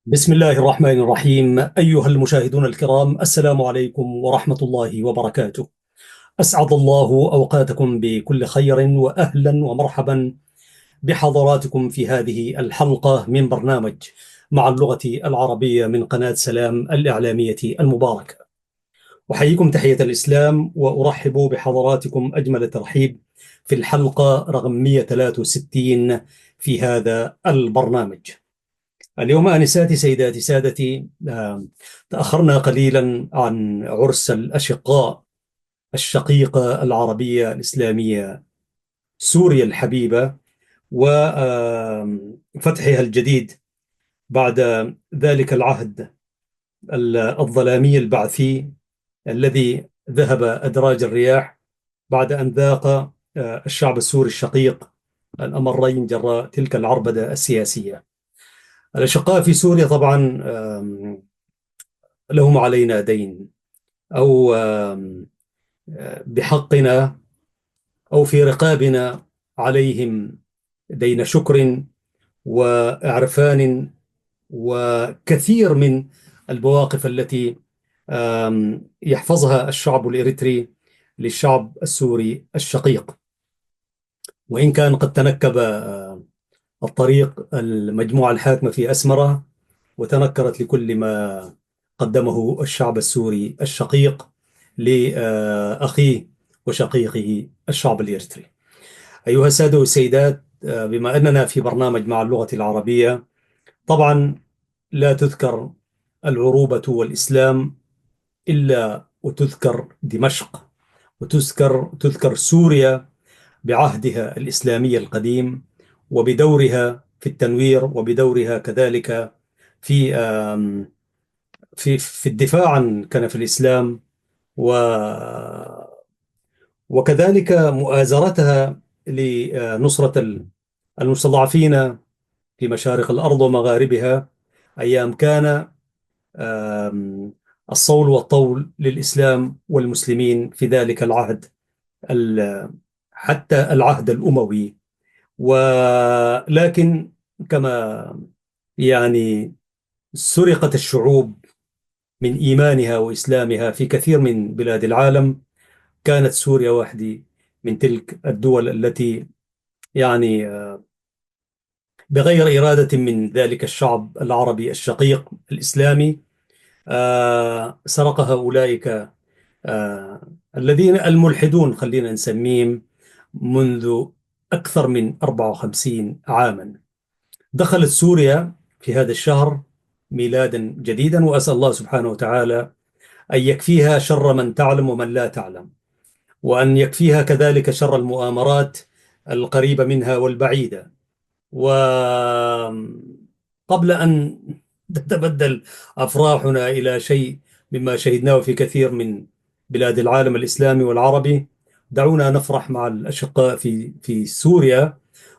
بسم الله الرحمن الرحيم. أيها المشاهدون الكرام، السلام عليكم ورحمة الله وبركاته. أسعد الله أوقاتكم بكل خير، وأهلا ومرحبا بحضراتكم في هذه الحلقة من برنامج مع اللغة العربية من قناة سلام الإعلامية المباركة. أحييكم تحية الإسلام وأرحب بحضراتكم أجمل ترحيب في الحلقة رقم 163 في هذا البرنامج. اليوم آنساتي سيداتي سادتي، تأخرنا قليلا عن عرس الأشقاء الشقيقة العربية الإسلامية سوريا الحبيبة وفتحها الجديد بعد ذلك العهد الظلامي البعثي الذي ذهب أدراج الرياح بعد أن ذاق الشعب السوري الشقيق الأمرين جراء تلك العربدة السياسية. الأشقاء في سوريا طبعا لهم علينا دين، أو بحقنا أو في رقابنا عليهم دين شكر وإعرفان وكثير من المواقف التي يحفظها الشعب الإريتري للشعب السوري الشقيق. وإن كان قد تنكب الطريق المجموعة الحاكمة في أسمرة وتنكرت لكل ما قدمه الشعب السوري الشقيق لأخيه وشقيقه الشعب الإريتري. أيها السادة والسيدات، بما أننا في برنامج مع اللغة العربية، طبعا لا تذكر العروبة والإسلام إلا وتذكر دمشق، وتذكر سوريا بعهدها الإسلامي القديم وبدورها في التنوير، وبدورها كذلك في في الدفاع عن كنف الإسلام، و وكذلك مؤازرتها لنصرة المستضعفين في مشارق الأرض ومغاربها أيام كان الصول والطول للإسلام والمسلمين في ذلك العهد، حتى العهد الأموي. ولكن كما سرقت الشعوب من إيمانها وإسلامها في كثير من بلاد العالم، كانت سوريا واحدة من تلك الدول التي يعني بغير إرادة من ذلك الشعب العربي الشقيق الإسلامي سرقها أولئك الذين الملحدون، خلينا نسميهم، منذ أكثر من 54 عاما. دخلت سوريا في هذا الشهر ميلادا جديدا، وأسأل الله سبحانه وتعالى أن يكفيها شر من تعلم ومن لا تعلم، وأن يكفيها كذلك شر المؤامرات القريبة منها والبعيدة. وقبل أن تتبدل أفراحنا إلى شيء مما شهدناه في كثير من بلاد العالم الإسلامي والعربي، دعونا نفرح مع الأشقاء في سوريا،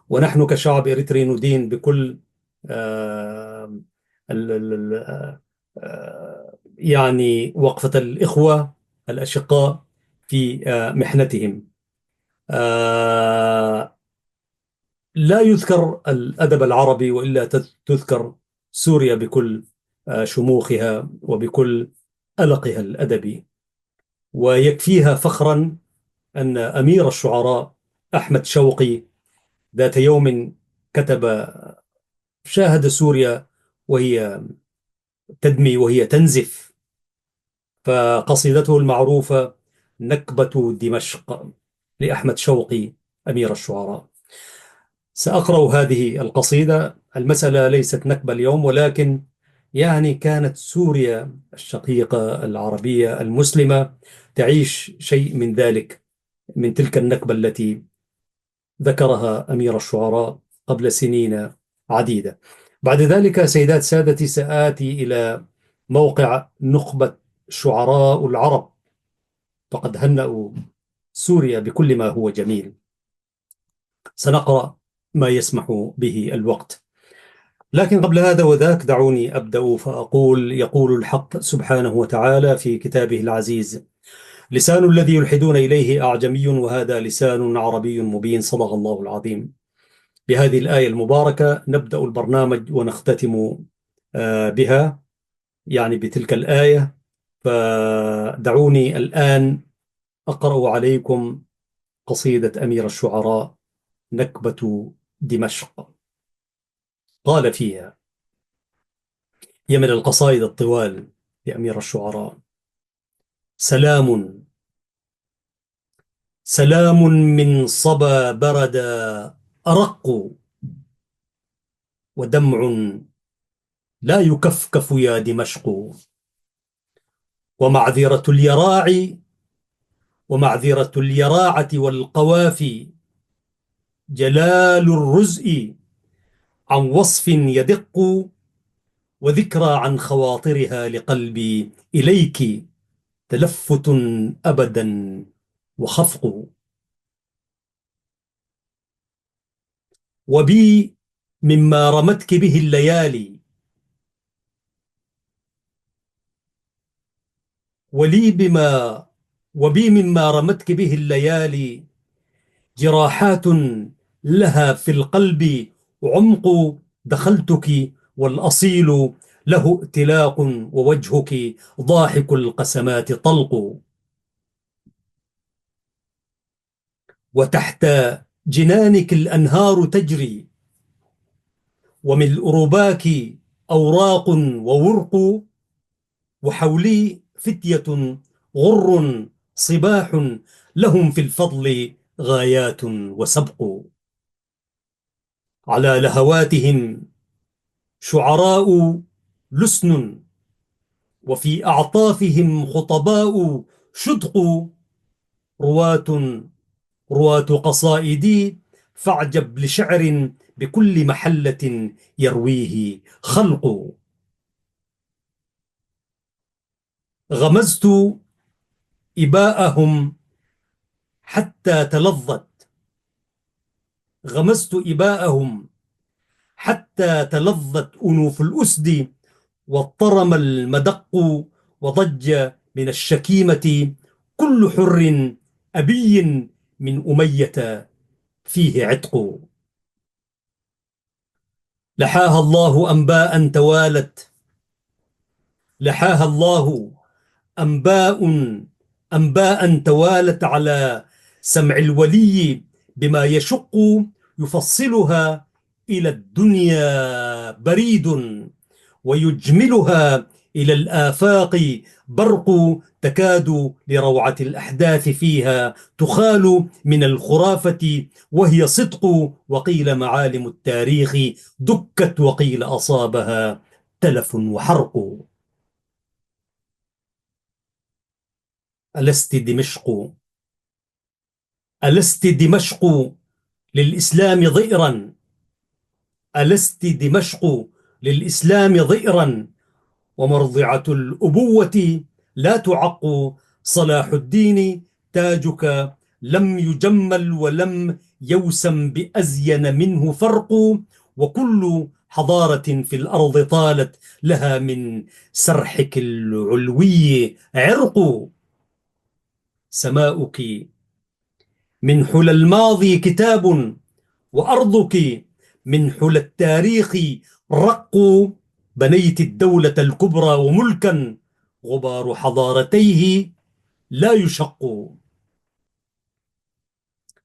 ونحن كشعب إريتري ندين بكل آه، وقفة الإخوة الأشقاء في محنتهم. آه، لا يذكر الأدب العربي وإلا تذكر سوريا بكل شموخها وبكل ألقها الأدبي. ويكفيها فخرا أن أمير الشعراء أحمد شوقي ذات يوم كتب: شاهد سوريا وهي تدمي وهي تنزف، فقصيدته المعروفة نكبة دمشق لأحمد شوقي أمير الشعراء. سأقرأ هذه القصيدة. المسألة ليست نكبة اليوم، ولكن كانت سوريا الشقيقة العربية المسلمة تعيش شيء من ذلك، من تلك النكبة التي ذكرها أمير الشعراء قبل سنين عديدة. بعد ذلك سيدات سادتي سآتي إلى موقع نخبة شعراء العرب، فقد هنأوا سوريا بكل ما هو جميل. سنقرأ ما يسمح به الوقت، لكن قبل هذا وذاك دعوني أبدأ فأقول: يقول الحق سبحانه وتعالى في كتابه العزيز: لسان الذي يلحدون إليه أعجمي وهذا لسان عربي مبين. صدق الله العظيم. بهذه الآية المباركة نبدأ البرنامج ونختتم بها، يعني بتلك الآية. فدعوني الآن أقرأ عليكم قصيدة أمير الشعراء، نكبة دمشق. قال فيها، هي من القصائد الطوال لأمير الشعراء: سلام، سلام من صبا بردا أرق، ودمع لا يكفكف يا دمشق، ومعذرة اليراع، ومعذرة اليراعة والقوافي، جلال الرزء عن وصف يدق، وذكرى عن خواطرها لقلبي إليك تلفت أبدا وخفق. وبي مما رمتك به الليالي، ولي بما وبي مما رمتك به الليالي جراحات لها في القلب عمق، دخلتك والأصيل له ائتلاق، ووجهك ضاحك القسمات طلق، وتحت جنانك الأنهار تجري، وملء رباك أوراق وورق، وحولي فتية غر صباح لهم في الفضل غايات وسبق، على لهواتهم شعراء لسن، وفي أعطافهم خطباء شدق، رواة رواة قصائدي فاعجب لشعر بكل محلة يرويه خلق. غمزت إباءهم حتى تلظت غمزت إباءهم حتى تلظت أنوف الأسد، واضطرم المدق، وضج من الشكيمة كل حر أبي من أمية فيه عتق. لحاها الله أنباء توالت، لحاها الله أنباء أنباء توالت على سمع الولي بما يشق، يفصلها إلى الدنيا بريد، ويجملها إلى الآفاق برق، تكاد لروعة الأحداث فيها تخال من الخرافة وهي صدق، وقيل معالم التاريخ دكت، وقيل أصابها تلف وحرق. ألست دمشق، ألست دمشق للإسلام ضئرا، ألست دمشق للإسلام ضئرا، ومرضعة الأبوة لا تعق، صلاح الدين تاجك لم يجمل ولم يوسم بأزين منه فرق، وكل حضارة في الأرض طالت لها من سرحك العلوي عرق. سماؤك من حلى الماضي كتاب، وأرضك من حلى التاريخ رق، بنيت الدولة الكبرى وملكا غبار حضارتيه لا يشق،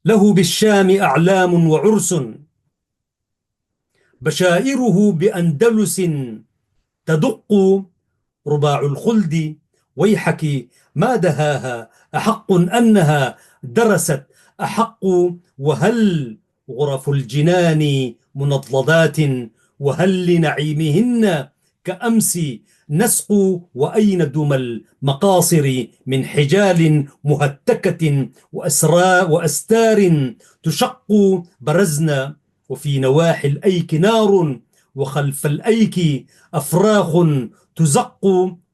له بالشام أعلام وعرس، بشائره بأندلس تدق، رباع الخلد ويحك ما دهاها، أحق أنها درست أحق، وهل غرف الجنان منضدات، وهل لنعيمهن كأمس نسق، وأين دم المقاصر من حجال مهتكة وأستار تشق، برزنا وفي نواحي الأيك نار، وخلف الأيك أفراخ تزق،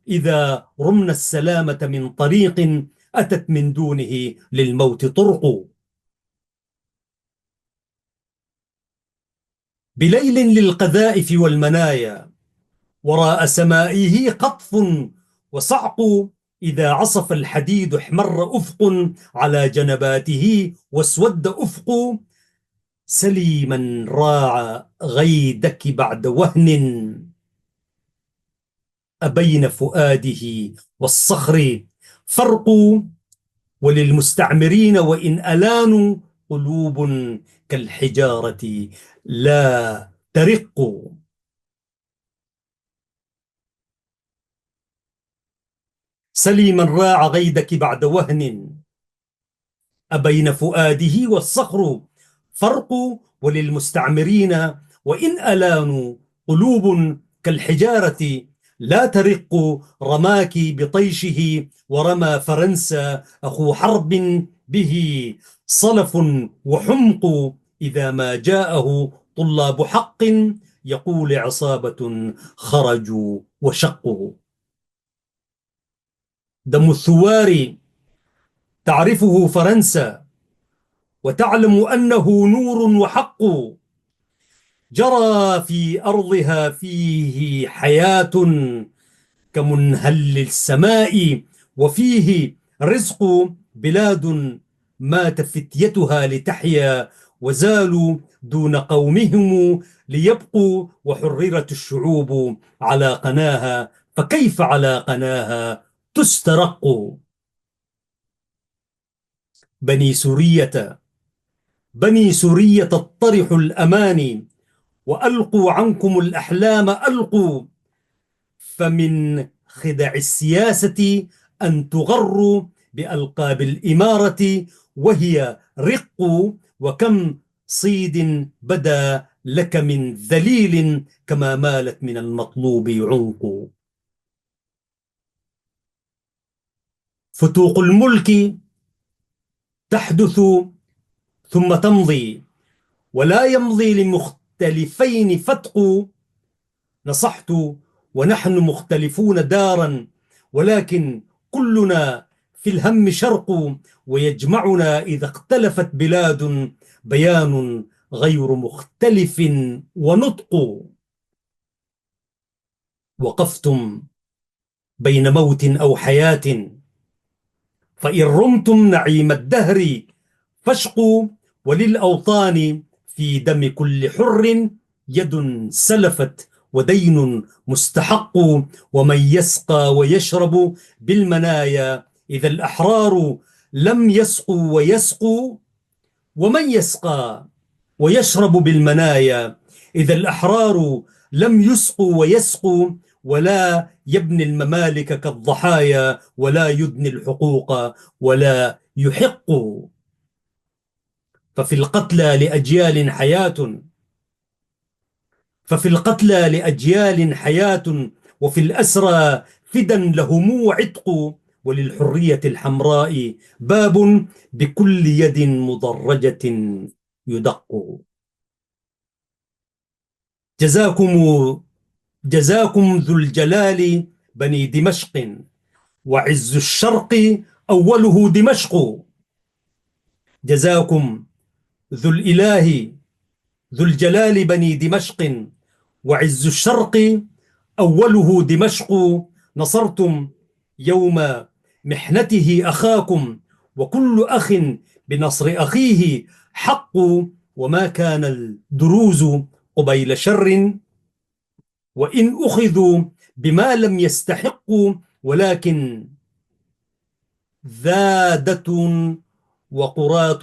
إذا رمنا السلامة من طريق أتت من دونه للموت طرق. بليل للقذائف والمنايا وراء سمائه قطف وصعق، إذا عصف الحديد احمر أفق على جنباته واسود أفق، سلي من راع غيدك بعد وهن، أبين فؤاده والصخر فرق، وللمستعمرين وإن ألانوا قلوب كالحجارة لا ترق. سلي من راع غيدك بعد وهن، أبين فؤاده والصخر فرق، وللمستعمرين وإن ألانوا قلوب كالحجارة لا ترق. رماك بطيشه ورمى فرنسا أخو حرب به صلف وحمق، إذا ما جاءه طلاب حق يقول عصابة خرجوا وشقوا. دم الثوار تعرفه فرنسا وتعلم أنه نور وحق، جرى في أرضها فيه حياة كمنهل السماء، وفيه رزق بلاد مات فتيتها لتحيا، وزالوا دون قومهم ليبقوا، وحررت الشعوب على قناها، فكيف على قناها تسترق. بني سورية بني سورية اطرحوا الأماني وألقوا عنكم الأحلام ألقوا، فمن خدع السياسة أن تغروا بألقاب الإمارة وهي رق، وكم صيد بدا لك من ذليل كما مالت من المطلوب عنق. فتوق الملك تحدث ثم تمضي، ولا يمضي لمختلفين فتق. نصحت ونحن مختلفون دارا، ولكن كلنا في الهم شرق، ويجمعنا إذا اختلفت بلاد بيان غير مختلف ونطق. وقفتم بين موت أو حياة، فإن رمتم نعيم الدهر فاشقوا، وللأوطان في دم كل حر يد سلفت ودين مستحق. ومن يسقى ويشرب بالمنايا إذا الأحرار لم يسقوا ويسقوا، ومن يسقى ويشرب بالمنايا إذا الأحرار لم يسقوا ويسقوا، ولا يبني الممالك كالضحايا ولا يدني الحقوق ولا يحق. ففي القتلى لأجيال حياة ففي القتلى لأجيال حياة، وفي الأسرى فدا لهم عتق، وللحرية الحمراء باب بكل يد مضرجة يدق. جزاكم جزاكم ذو الجلال بني دمشق، وعز الشرق أوله دمشق. جزاكم ذو الإله ذو الجلال بني دمشق، وعز الشرق أوله دمشق. نصرتم يوم محنته أخاكم، وكل أخ بنصر أخيه حق، وما كان الدروز قبيل شر، وإن أخذوا بما لم يستحقوا، ولكن ذادة وقرات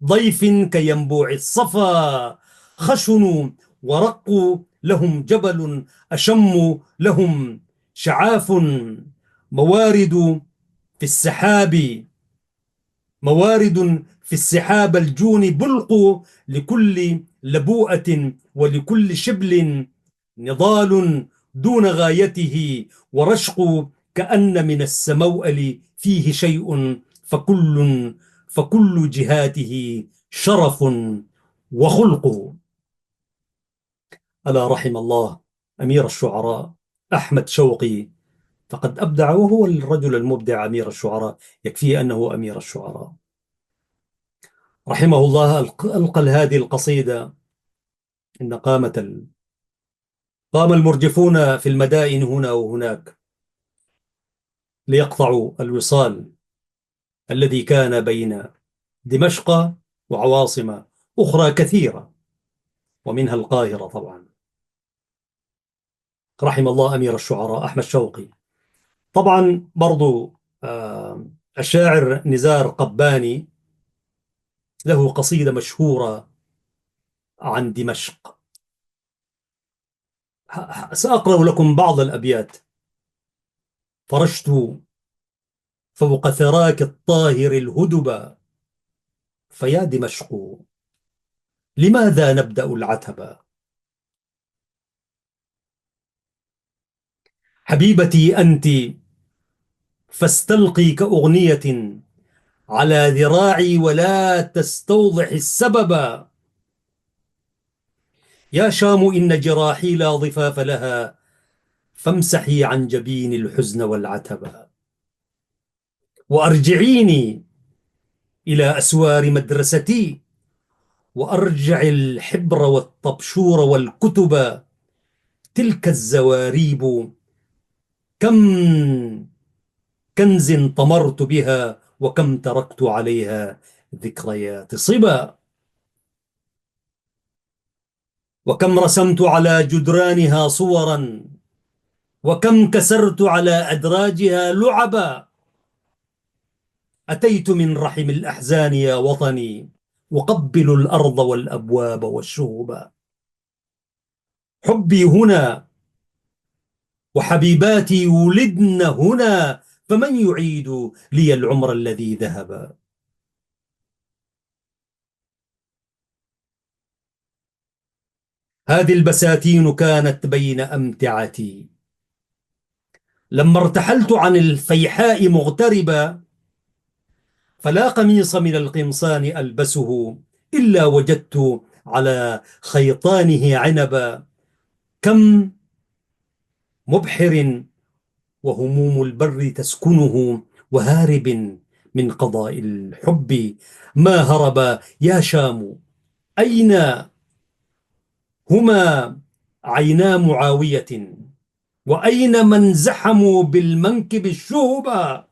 ضيف كينبوع الصفا خشنوا ورقوا، لهم جبل أشم لهم شعاف، موارد في السحاب موارد في السحاب الجون بلق، لكل لبوءة ولكل شبل نضال دون غايته ورشق، كأن من السموأل فيه شيء، فكل جهاته شرف وخلق. ألا رحم الله أمير الشعراء أحمد شوقي، فقد أبدع، وهو الرجل المبدع أمير الشعراء، يكفيه أنه أمير الشعراء رحمه الله. ألقى هذه القصيدة: إن قام المرجفون في المدائن هنا وهناك ليقطعوا الوصال الذي كان بين دمشق وعواصم أخرى كثيرة، ومنها القاهرة طبعا. رحم الله أمير الشعراء أحمد شوقي. طبعا برضو الشاعر نزار قباني له قصيدة مشهورة عن دمشق. سأقرأ لكم بعض الأبيات. فرشت فوق ثراك الطاهر الهدبا، فيا دمشق لماذا نبدأ العتبا؟ حبيبتي أنت فاستلقي كأغنية على ذراعي ولا تستوضح السبب. يا شام إن جراحي لا ضفاف لها، فامسحي عن جبين الحزن والعتب. وأرجعيني إلى أسوار مدرستي، وأرجع الحبر والطبشور والكتب. تلك الزواريب كم كنز طمرت بها، وكم تركت عليها ذكريات صبا. وكم رسمت على جدرانها صورا، وكم كسرت على أدراجها لعبا. أتيت من رحم الأحزان يا وطني، أقبل الأرض والأبواب والشهب. حبي هنا وحبيباتي ولدن هنا، فمن يعيد لي العمر الذي ذهب؟ هذه البساتين كانت بين أمتعتي، لما ارتحلت عن الفيحاء مغتربا. فلا قميص من القمصان ألبسه، إلا وجدت على خيطانه عنبا. كم مبحر وهموم البر تسكنه، وهارب من قضاء الحب ما هرب. يا شام أين هما عينا معاوية، وأين من زحموا بالمنكب الشهبا؟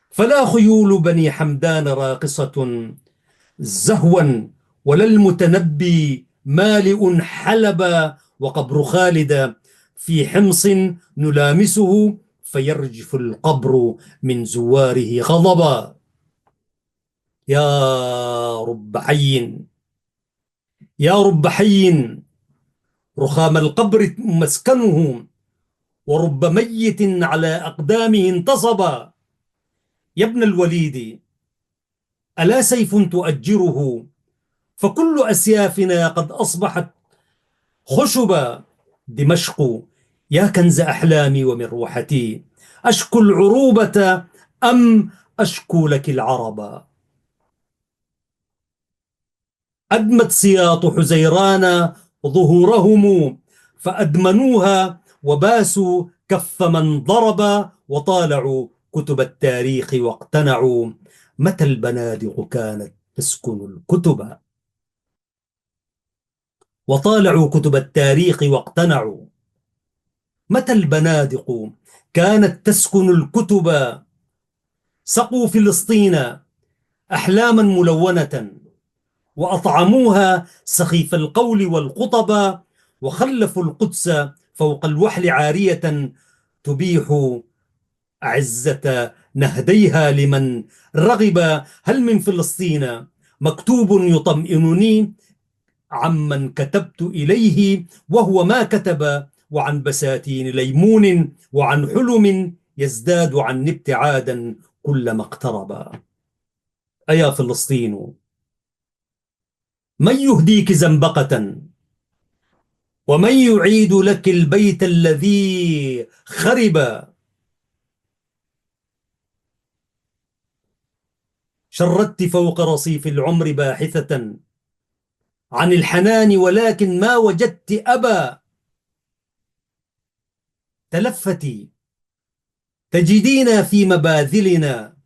فلا خيول بني حمدان راقصة زهوا، ولا المتنبي مالئ حلبا. وقبر خالد في حمص نلامسه، فيرجف القبر من زواره غضبا. يا رب حي، يا رب حي رخام القبر مسكنه، ورب ميت على أقدامه انتصبا. يا ابن الوليد ألا سيف تؤجره؟ فكل أسيافنا قد أصبحت خشبا. دمشق يا كنز أحلامي ومروحتي، أشكو العروبة أم أشكو لك العربا؟ أدمت سياط حزيران ظهورهم، فأدمنوها وباسوا كف من ضرب. وطالعوا كتب التاريخ واقتنعوا، متى البنادق كانت تسكن الكتب. وطالعوا كتب التاريخ واقتنعوا، متى البنادق كانت تسكن الكتب. سقوا فلسطين أحلاما ملونة، وأطعموها سخيف القول والقطب. وخلفوا القدس فوق الوحل عارية، تبيح عزة نهديها لمن رغب. هل من فلسطين مكتوب يطمئنني عمن كتبت إليه وهو ما كتب؟ وعن بساتين ليمون وعن حلم يزداد عني ابتعادا كلما اقترب. أيا فلسطين من يهديك زنبقة، ومن يعيد لك البيت الذي خرب؟ شردت فوق رصيف العمر باحثة عن الحنان، ولكن ما وجدت أبا. تلفتي تجدين في مباذلنا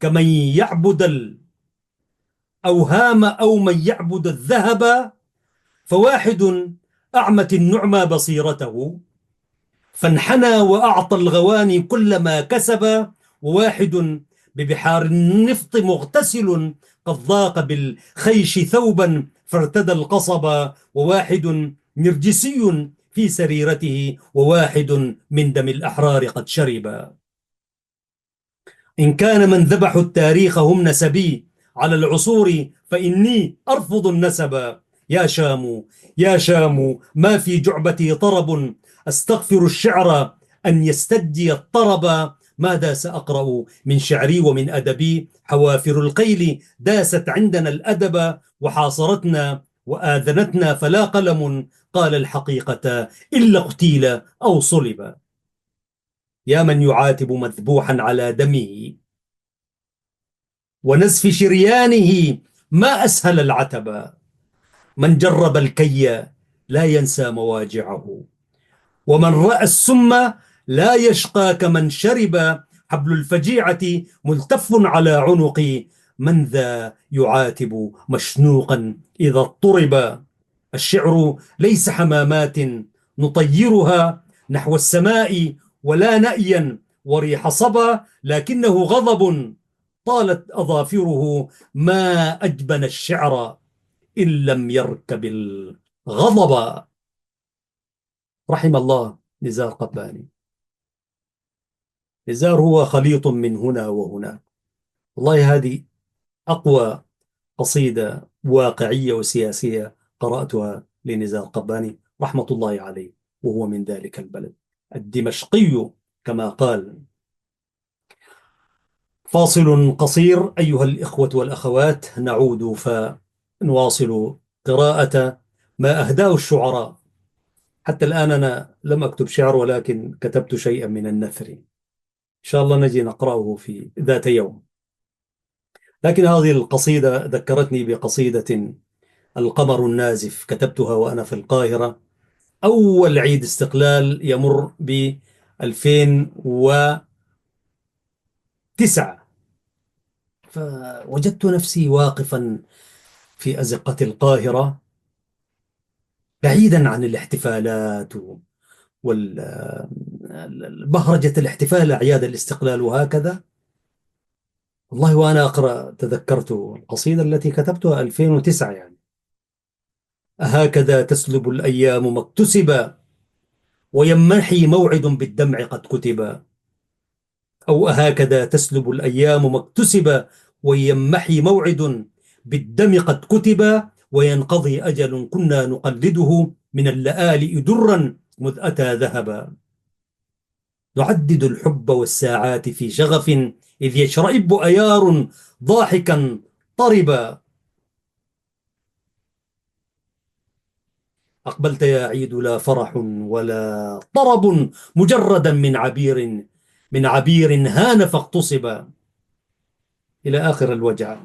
كمن يعبد الأوهام أو من يعبد الذهب. فواحد أعمت النعمى بصيرته، فانحنى وأعطى الغواني كل ما كسب. وواحد ببحار النفط مغتسل، قد ضاق بالخيش ثوبا فارتدى القصب. وواحد نرجسي في سريرته، وواحد من دم الأحرار قد شرب. إن كان من ذبحوا التاريخ هم نسبي على العصور، فإني أرفض النسب. يا شام يا شام، ما في جعبتي طرب، أستغفر الشعر أن يستدي الطرب. ماذا سأقرأ من شعري ومن أدبي؟ حوافر القيل داست عندنا الأدب، وحاصرتنا وآذنتنا، فلا قلم قال الحقيقة إلا اغتيل أو صلب. يا من يعاتب مذبوحا على دمه ونزف شريانه، ما أسهل العتب. من جرب الكي لا ينسى مواجعه، ومن رأى السم لا يشقى كمن شرب. حبل الفجيعة ملتف على عنقي، من ذا يعاتب مشنوقا إذا اضطرب. الشعر ليس حمامات نطيرها نحو السماء، ولا نأيا وريح صبا، لكنه غضب طالت أظافره. ما أجبن الشعر إن لم يركب الغضب. رحم الله نزار قباني. نزار هو خليط من هنا وهنا. والله هذه أقوى قصيدة واقعية وسياسية قرأتها لنزار قباني رحمة الله عليه، وهو من ذلك البلد الدمشقي كما قال. فاصل قصير أيها الإخوة والأخوات، نعود فنواصل قراءة ما أهداه الشعراء. حتى الآن أنا لم أكتب شعر، ولكن كتبت شيئا من النثر، إن شاء الله نجي نقرأه في ذات يوم. لكن هذه القصيدة ذكرتني بقصيدة القمر النازف، كتبتها وأنا في القاهرة أول عيد استقلال يمر ب 2009. فوجدت نفسي واقفا في أزقة القاهرة، بعيدا عن الاحتفالات والبهرجة الاحتفال أعياد الاستقلال وهكذا. والله وأنا أقرأ تذكرت القصيدة التي كتبتها 2009 يعني: أهكذا تسلب الأيام ما اكتسب، ويمحي موعد بالدمع قد كتب. أو أهكذا تسلب الأيام ما اكتسب، ويمحي موعد بالدم قد كتب. وينقضي أجل كنا نقلده من اللآلئ درا مذ أتى ذهبا. نعدد الحب والساعات في شغف، إذ يشرئب أيار ضاحكا طربا. أقبلت يا عيد لا فرح ولا طرب، مجردا من عبير هان فاغتصب، إلى آخر الوجع.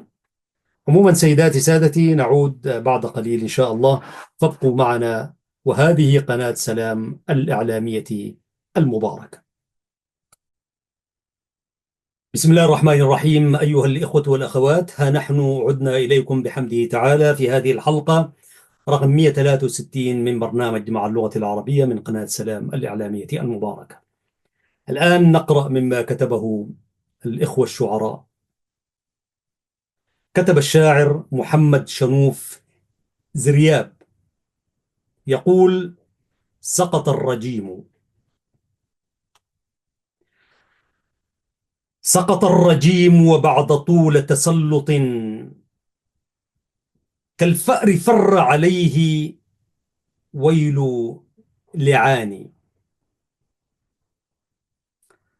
عموما سيداتي سادتي، نعود بعد قليل إن شاء الله، فابقوا معنا، وهذه قناة سلام الإعلامية المباركة. بسم الله الرحمن الرحيم. أيها الإخوة والأخوات، ها نحن عدنا إليكم بحمده تعالى في هذه الحلقة رقم 163 من برنامج مع اللغة العربية من قناة سلام الإعلامية المباركة. الآن نقرأ مما كتبه الإخوة الشعراء. كتب الشاعر محمد شنوف زرياب يقول: سقط الرجيم. سقط الرجيم وبعد طول تسلط، كالفأر فر عليه ويل لعاني.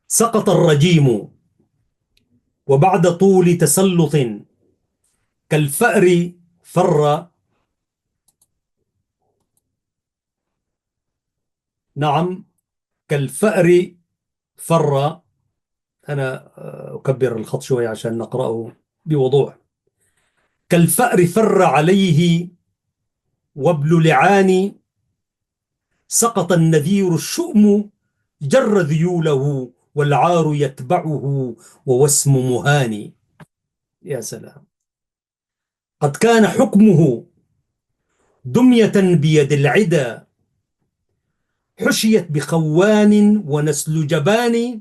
سقط الرجيم وبعد طول تسلط، كالفأر فر. نعم، كالفأر فر. أنا أكبر الخط شوي عشان نقرأه بوضوح. كالفأر فر عليه وابل لعان، سقط النذير الشؤم جر ذيوله، والعار يتبعه ووسم مهاني. يا سلام. قد كان حكمه دمية بيد العدا، حشيت بخوان ونسل جبان،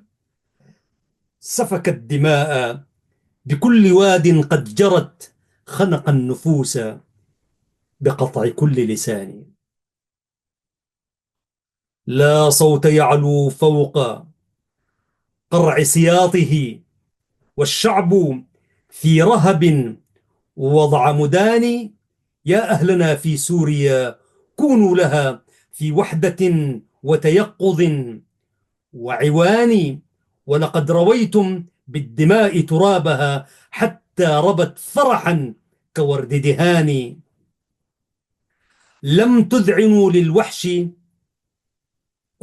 سفك الدماء بكل واد قد جرت، خنق النفوس بقطع كل لسان. لا صوت يعلو فوق قرع سياطه، والشعب في رهب ووضع مداني. يا أهلنا في سوريا كونوا لها في وحدة وتيقظ وعوان. ولقد رويتم بالدماء ترابها حتى ربت فرحا كورد دهان. لم تذعنوا للوحش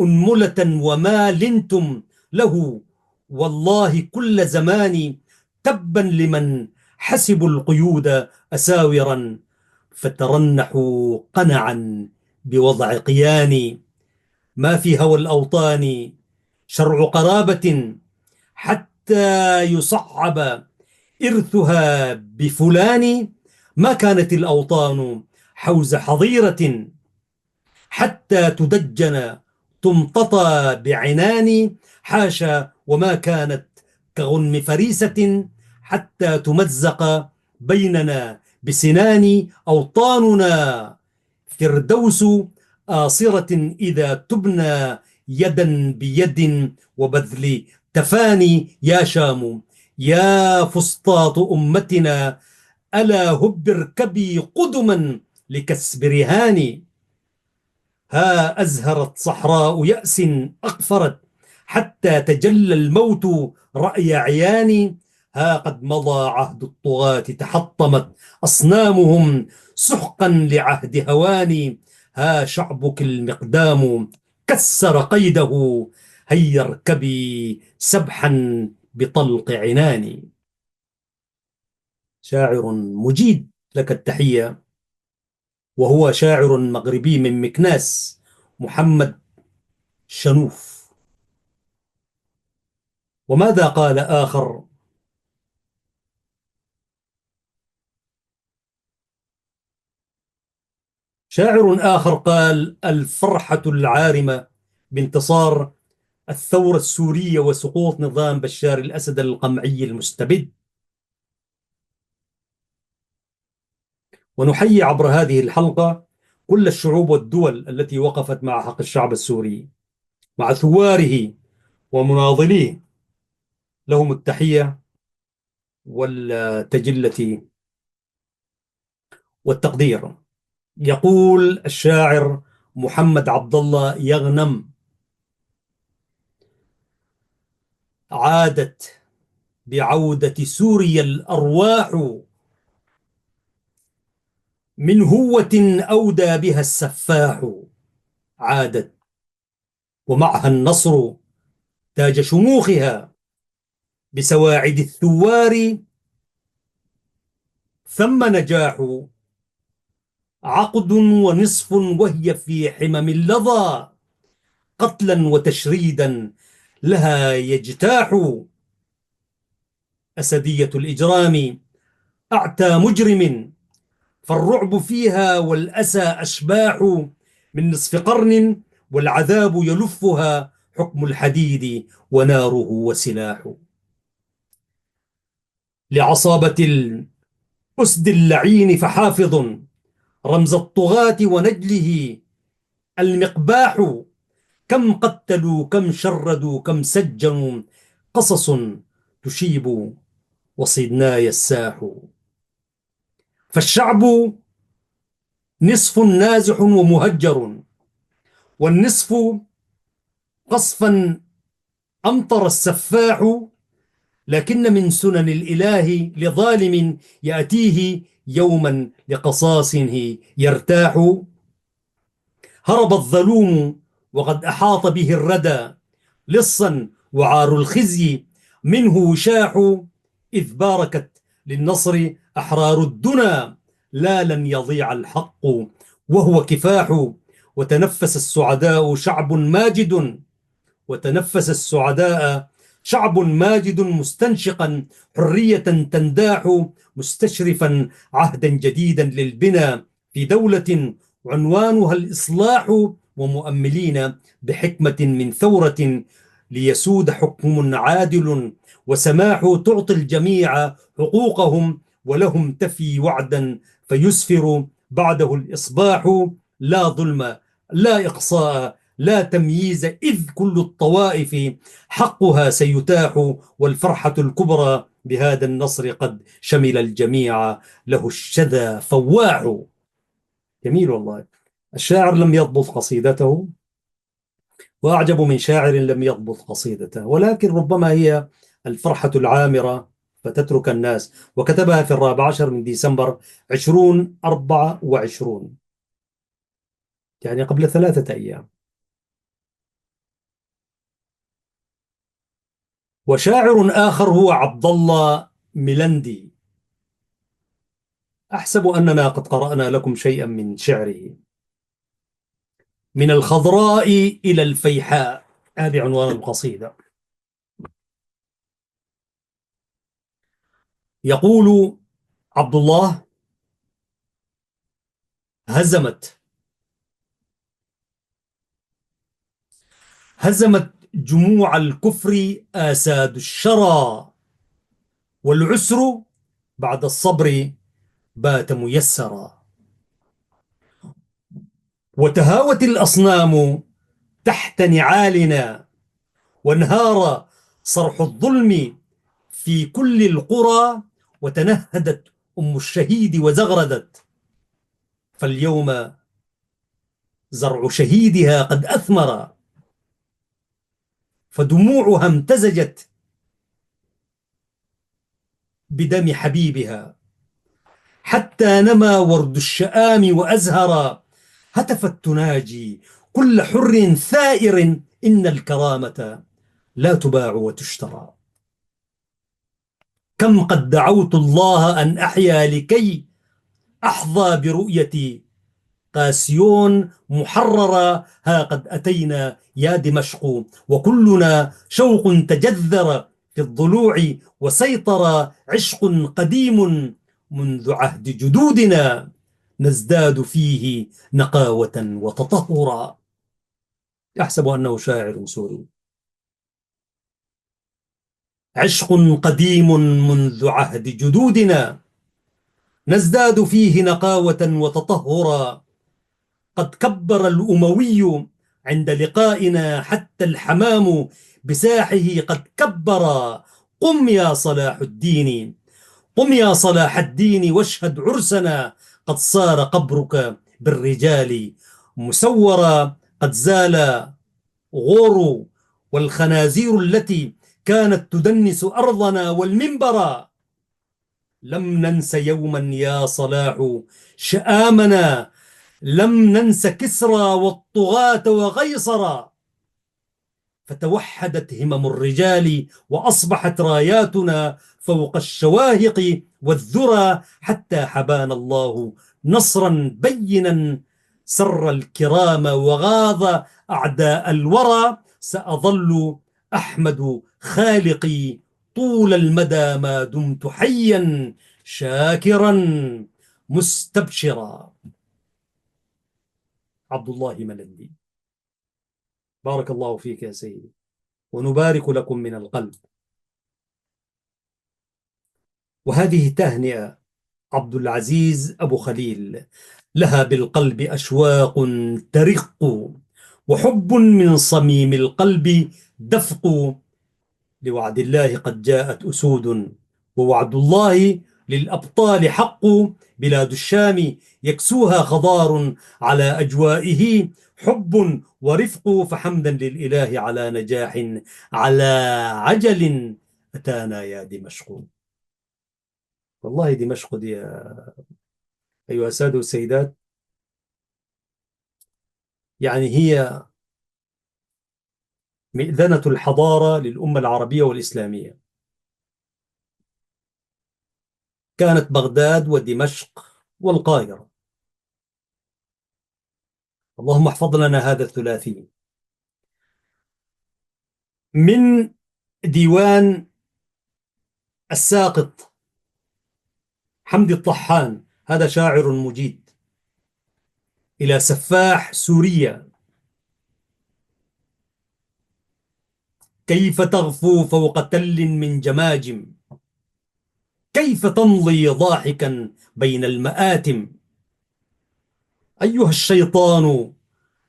أنملة وما لنتم له والله كل زمان. تبا لمن حسبوا القيود أساورا فترنحوا قنعا بوضع قيان. ما في هوى الأوطان شرع قرابة حتى يصعب إرثها بفلان. ما كانت الأوطان حوز حظيرة حتى تدجن تمتطى بعنان. حاشا، وما كانت كغنم فريسة حتى تمزق بيننا بسنان. أوطاننا فردوس آصرة إذا تبنى يدا بيد وبذل تفاني. يا شام يا فسطاط أمتنا ألا هب اركبي قدما لكسب رهان. ها أزهرت صحراء يأس أقفرت حتى تجلى الموت رأي عيان. ها قد مضى عهد الطغاة تحطمت أصنامهم سحقا لعهد هوان. ها شعبك المقدام كسر قيده هيا اركبي سبحا بطلق عنان. شاعر مجيد لك التحية، وهو شاعر مغربي من مكناس، محمد شنوف. وماذا قال آخر؟ شاعر آخر قال: الفرحة العارمة بانتصار الثورة السورية وسقوط نظام بشار الأسد القمعي المستبد. ونحيي عبر هذه الحلقة كل الشعوب والدول التي وقفت مع حق الشعب السوري، مع ثواره ومناضليه. لهم التحية والتجلة والتقدير. يقول الشاعر محمد عبد الله يغنم: عادت بعودة سوريا الأرواح من هوة أودى بها السفاح. عادت ومعها النصر تاج شموخها بسواعد الثوار. ثم نجاح عقد ونصف وهي في حمم اللظى قتلا وتشريدا لها يجتاح. أسدية الإجرام أعتى مجرم فالرعب فيها والأسى أشباح. من نصف قرن والعذاب يلفها حكم الحديد وناره وسلاح. لعصابة الأسد اللعين فحافظ رمز الطغاة ونجله المقباح. كم قتلوا كم شردوا كم سجنوا قصص تشيب وصدناي الساح. فالشعب نصف نازح ومهجر والنصف قصفا أمطر السفاح. لكن من سنن الإله لظالم يأتيه يوما لقصاصه يرتاح. هرب الظلوم وقد أحاط به الردى لصا وعار الخزي منه وشاح. إذ باركت للنصر أحرار الدنا لا لن يضيع الحق وهو كفاح. وتنفس السعداء شعب ماجد وتنفس السعداء شعب ماجد مستنشقا حرية تنداح. مستشرفا عهدا جديدا للبناء في دولة عنوانها الإصلاح. ومؤملين بحكمة من ثورة ليسود حكم عادل وسماح تعطي الجميع حقوقهم ولهم تفي وعدا فيسفر بعده الإصباح. لا ظلم لا إقصاء لا تمييز إذ كل الطوائف حقها سيتاح، والفرحة الكبرى بهذا النصر قد شمل الجميع، له الشذا فواح. جميل والله. الشاعر لم يضبط قصيدته، وأعجب من شاعر لم يضبط قصيدته، ولكن ربما هي الفرحة العامرة فتترك الناس. وكتبها في 14 من ديسمبر 2024، يعني قبل 3 أيام. وشاعر آخر هو عبد الله ملندي، أحسب أننا قد قرأنا لكم شيئا من شعره. من الخضراء إلى الفيحاء، هذه عنوان القصيدة. يقول عبد الله: هزمت هزمت جموع الكفر آساد الشرى، والعسر بعد الصبر بات ميسرا. وتهاوت الأصنام تحت نعالنا، وانهار صرح الظلم في كل القرى، وتنهدت أم الشهيد وزغردت، فاليوم زرع شهيدها قد أثمر، فدموعها امتزجت بدم حبيبها، حتى نما ورد الشآم وأزهر. هتفت تناجي كل حر ثائر: إن الكرامة لا تباع وتشترى. كم قد دعوت الله أن أحيا لكي أحظى برؤية قاسيون محررة. ها قد أتينا يا دمشق، وكلنا شوق تجذر في الضلوع، وسيطر عشق قديم منذ عهد جدودنا، نزداد فيه نقاوة وتطهرا. أحسب أنه شاعر سوري. عشق قديم منذ عهد جدودنا، نزداد فيه نقاوة وتطهرا. قد كبر الأموي عند لقائنا، حتى الحمام بساحه قد كبر. قم يا صلاح الدين، قم يا صلاح الدين واشهد عرسنا، قد صار قبرك بالرجال مسورا. قد زال غور والخنازير التي كانت تدنس أرضنا والمنبر. لم ننس يوما يا صلاح شآمنا، لم ننس كسرى والطغاة وغيصرا. فتوحدت همم الرجال، وأصبحت راياتنا فوق الشواهق والذرى، حتى حبانا الله نصرا بينا سر الكرام وغاض أعداء الورى. سأظل أحمد خالقي طول المدى ما دمت حيا، شاكرا مستبشرا. عبد الله ملندي. بارك الله فيك يا سيدي، ونبارك لكم من القلب. وهذه تهنئة عبد العزيز أبو خليل، لها بالقلب أشواق ترق، وحب من صميم القلب دفق. لوعد الله قد جاءت أسود، ووعد الله للأبطال حق. بلاد الشام يكسوها خضار على أجوائه، حب ورفق. فحمدا للإله على نجاح على عجل أتانا يا دمشق. والله دمشق دي أيها السادة والسيدات، يعني هي مئذنة الحضارة للأمة العربية والإسلامية. كانت بغداد ودمشق والقاهرة. اللهم احفظ لنا هذا الثلاثي. من ديوان الساقط حمدي الطحان، هذا شاعر مجيد، إلى سفاح سوريا: كيف تغفو فوق تل من جماجم، كيف تمضي ضاحكا بين المآتم، أيها الشيطان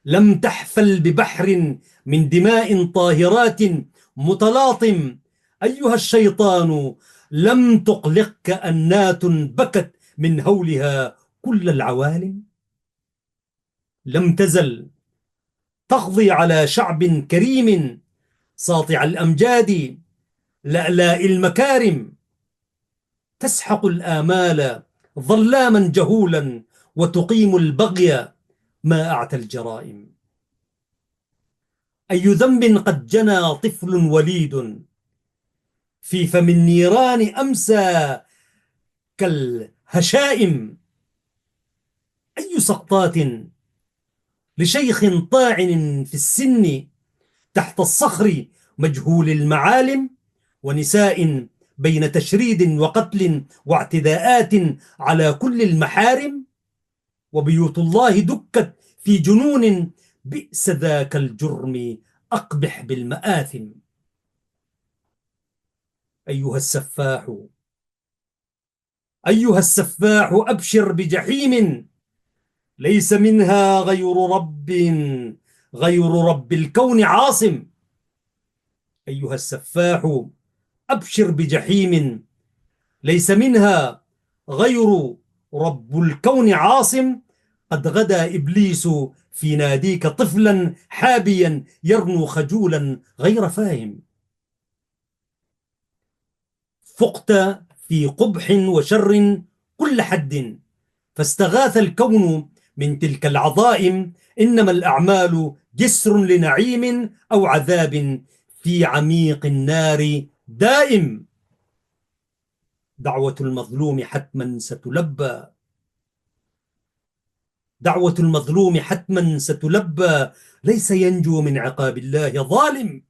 لم تحفل ببحر من دماء طاهرات متلاطم. أيها الشيطان، لم تقلقك أنات بكت من هولها كل العوالم؟ لم تزل تقضي على شعب كريم ساطع الأمجاد لألاء المكارم، تسحق الآمال ظلاما جهولا وتقيم البغي ما أعتى الجرائم. أي ذنب قد جنى طفل وليد في فم النيران أمسى كالهشائم. أي سقطات لشيخ طاعن في السن تحت الصخر مجهول المعالم، ونساء بين تشريد وقتل واعتداءات على كل المحارم، وبيوت الله دكت في جنون، بئس ذاك الجرم أقبح بالمآثم. أيها السفاح، أيها السفاح، أبشر بجحيم ليس منها غير رب الكون عاصم. أيها السفاح، أبشر بجحيم ليس منها غير رب الكون عاصم. قد غدا إبليس في ناديك طفلا حابيا يرنو خجولا غير فاهم. فقت في قبح وشر كل حد، فاستغاث الكون من تلك العظائم. إنما الأعمال جسر لنعيم أو عذاب في عميق النار دائم. دعوة المظلوم حتما ستلبى، دعوة المظلوم حتما ستلبى، ليس ينجو من عقاب الله ظالم.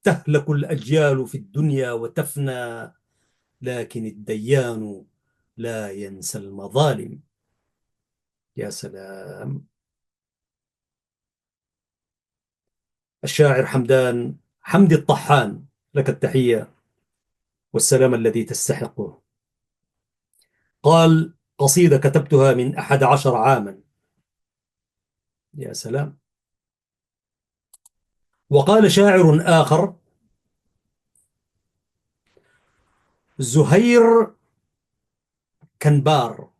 تهلك الأجيال في الدنيا وتفنى، لكن الديان لا ينسى المظالم. يا سلام. الشاعر حمدي الطحان، لك التحية والسلام الذي تستحقه. قال: قصيدة كتبتها من 11 عاما. يا سلام. وقال شاعر آخر: زهير كنبار،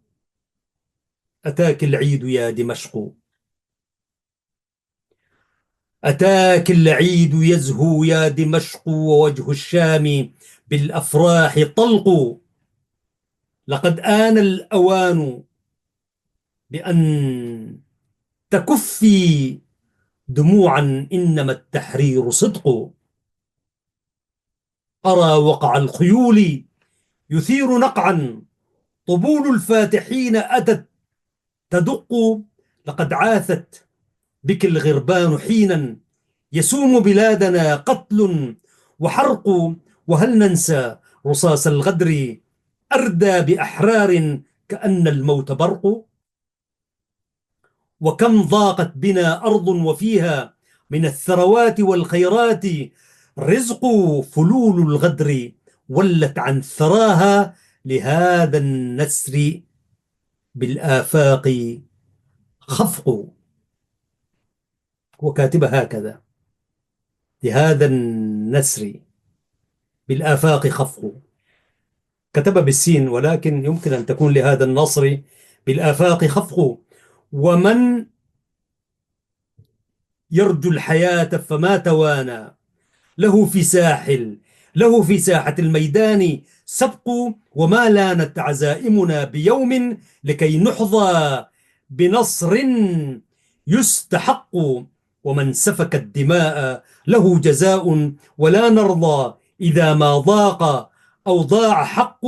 أتاك العيد يا دمشق، أتاك العيد يزهو يا دمشق، ووجه الشام بالأفراح طلق. لقد آن الأوان بأن تكفي دموعا، إنما التحرير صدق. أرى وقع الخيول يثير نقعا، طبول الفاتحين أتت تدق. لقد عاثت بك الغربان حينا يسوم بلادنا قتل وحرق. وهل ننسى رصاص الغدر أردى بأحرار كأن الموت برق؟ وكم ضاقت بنا أرض وفيها من الثروات والخيرات رزق، فلول الغدر ولت عن ثراها لهذا النسر بالآفاق خفق. وكاتبها هكذا: لهذا النسر بالآفاق خفق. كتب بالسين، ولكن يمكن أن تكون لهذا النصر بالآفاق خفق. ومن يرجو الحياة فما توانى، له في ساحل له في ساحة الميدان سبق. وما لانت عزائمنا بيوم لكي نحظى بنصر يستحق. ومن سفك الدماء له جزاء، ولا نرضى إذا ما ضاق أو ضاع حق.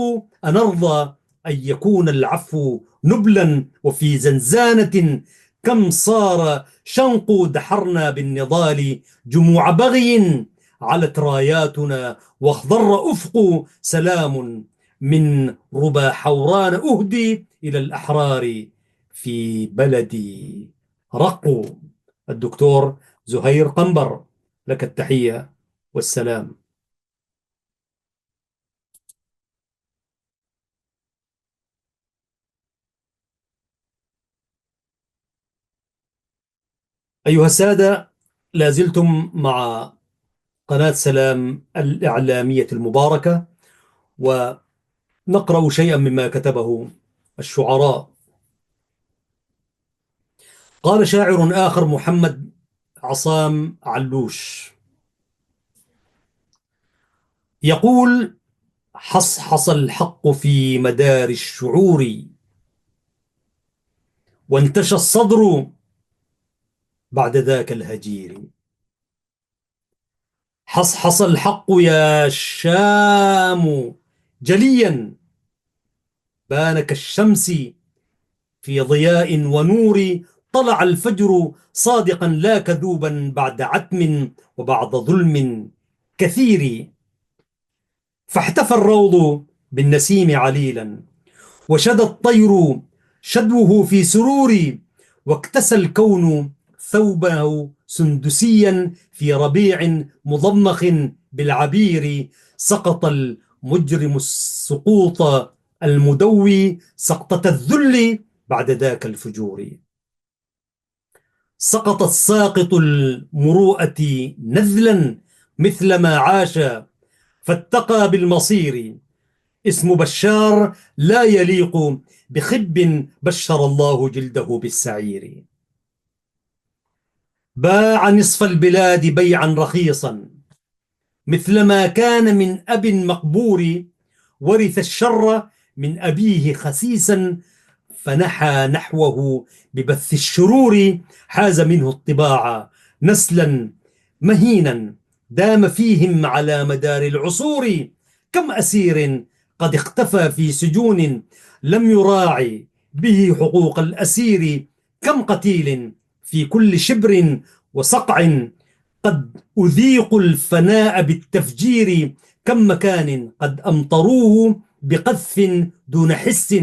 أنرضى أن يكون العفو نبلا وفي زنزانة، كم صار شنق دحرنا بالنضال جموع بغي، علت راياتنا واخضر أفق. سلام من ربى حوران أهدي إلى الأحرار في بلدي رقوا. الدكتور زهير قنبر، لك التحية والسلام. أيها السادة، لا زلتم مع قناة سلام الإعلامية المباركة، ونقرأ شيئا مما كتبه الشعراء. قال شاعر آخر محمد عصام علوش، يقول: حصحص الحق في مدار الشعور، وانتشى الصدر بعد ذاك الهجير. حصحص الحق يا شام جليا، بان كالشمس في ضياء ونور. طلع الفجر صادقا لا كذوبا بعد عتم وبعد ظلم كثير. فاحتفى الروض بالنسيم عليلا، وشد الطير شدوه في سرور. واكتسى الكون ثوبه سندسيا في ربيع مضمخ بالعبير. سقط المجرم السقوط المدوي سقطة الذل بعد ذاك الفجور. سقط الساقط المروءة نذلا مثلما عاش، فاتقى بالمصير. اسم بشار لا يليق بخب بشر الله جلده بالسعير. باع نصف البلاد بيعا رخيصا، مثلما كان من أب مقبور. ورث الشر من أبيه خسيسا، فنحى نحوه ببث الشرور. حاز منه الطباع نسلا مهينا، دام فيهم على مدار العصور. كم أسير قد اختفى في سجون، لم يراعي به حقوق الأسير. كم قتيل في كل شبر وصقع قد أذيقوا الفناء بالتفجير. كم مكان قد أمطروه بقذف دون حس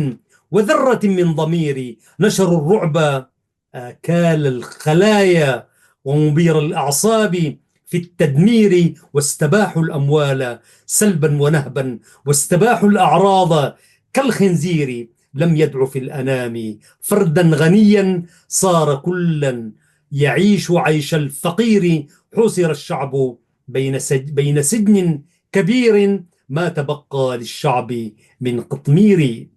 وذرة من ضمير. نشروا الرعب آكال الخلايا ومبير الأعصاب في التدمير. واستباحوا الأموال سلبا ونهبا، واستباحوا الأعراض كالخنزير. لم يدع في الأنام فردا غنيا، صار كلا يعيش عيش الفقير. حوصر الشعب بين سجن كبير، ما تبقى للشعب من قطمير.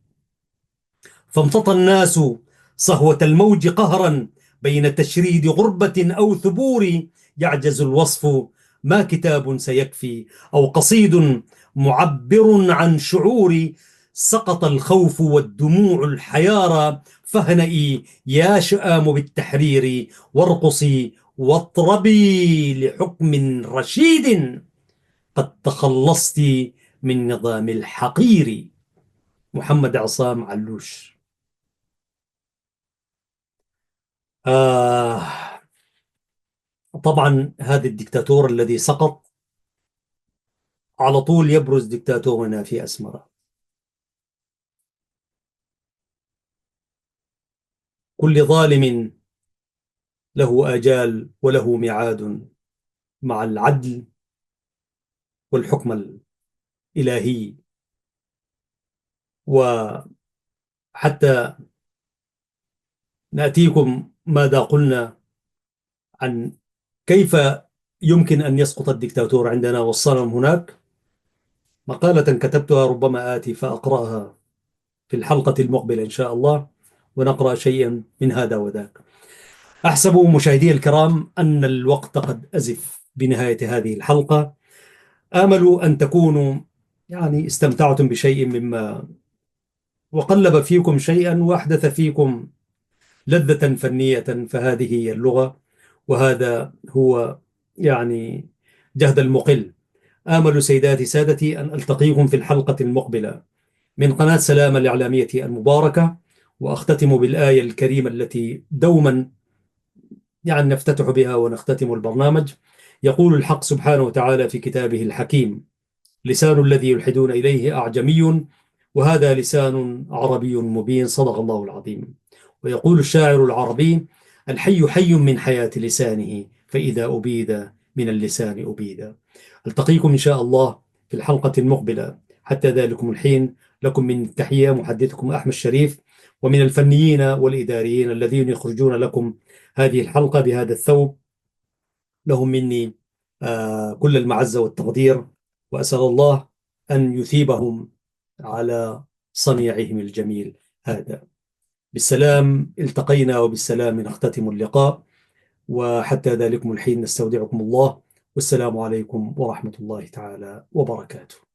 فامتطى الناس صهوة الموج قهرا، بين تشريد غربة أو ثبور. يعجز الوصف، ما كتاب سيكفي أو قصيد معبر عن شعوري. سقط الخوف والدموع الحيارى، فاهنئي يا شآم بالتحرير. وارقصي واطربي لحكم رشيد، قد تخلصت من نظام الحقير. محمد عصام علوش. آه طبعا هذا الدكتاتور الذي سقط على طول يبرز دكتاتورنا في أسمرة. كل ظالم له آجال وله ميعاد مع العدل والحكم الإلهي. وحتى نأتيكم ماذا قلنا عن كيف يمكن أن يسقط الدكتاتور عندنا والصنم هناك. مقالة كتبتها ربما آتي فأقرأها في الحلقة المقبلة إن شاء الله، ونقرأ شيئا من هذا وذاك. أحسب مشاهدي الكرام أن الوقت قد أزف بنهاية هذه الحلقة. آمل أن تكونوا استمتعتم بشيء مما وقلب فيكم شيئا وأحدث فيكم لذة فنية. فهذه هي اللغة، وهذا هو يعني جهد المقل. آمل سيداتي سادتي أن ألتقيكم في الحلقة المقبلة من قناة سلام الإعلامية المباركة، وأختتم بالآية الكريمة التي دوما نفتتح بها ونختتم البرنامج. يقول الحق سبحانه وتعالى في كتابه الحكيم: لسان الذي يلحدون إليه أعجمي، وهذا لسان عربي مبين. صدق الله العظيم. ويقول الشاعر العربي: الحي حي من حياة لسانه، فإذا أبيد من اللسان أبيد. ألتقيكم إن شاء الله في الحلقة المقبلة. حتى ذلكم الحين، لكم من تحية محدثكم أحمد الشريف، ومن الفنيين والإداريين الذين يخرجون لكم هذه الحلقة بهذا الثوب. لهم مني كل المعزة والتقدير، وأسأل الله أن يثيبهم على صنيعهم الجميل هذا. بالسلام التقينا وبالسلام نختتم اللقاء، وحتى ذلكم الحين نستودعكم الله، والسلام عليكم ورحمة الله تعالى وبركاته.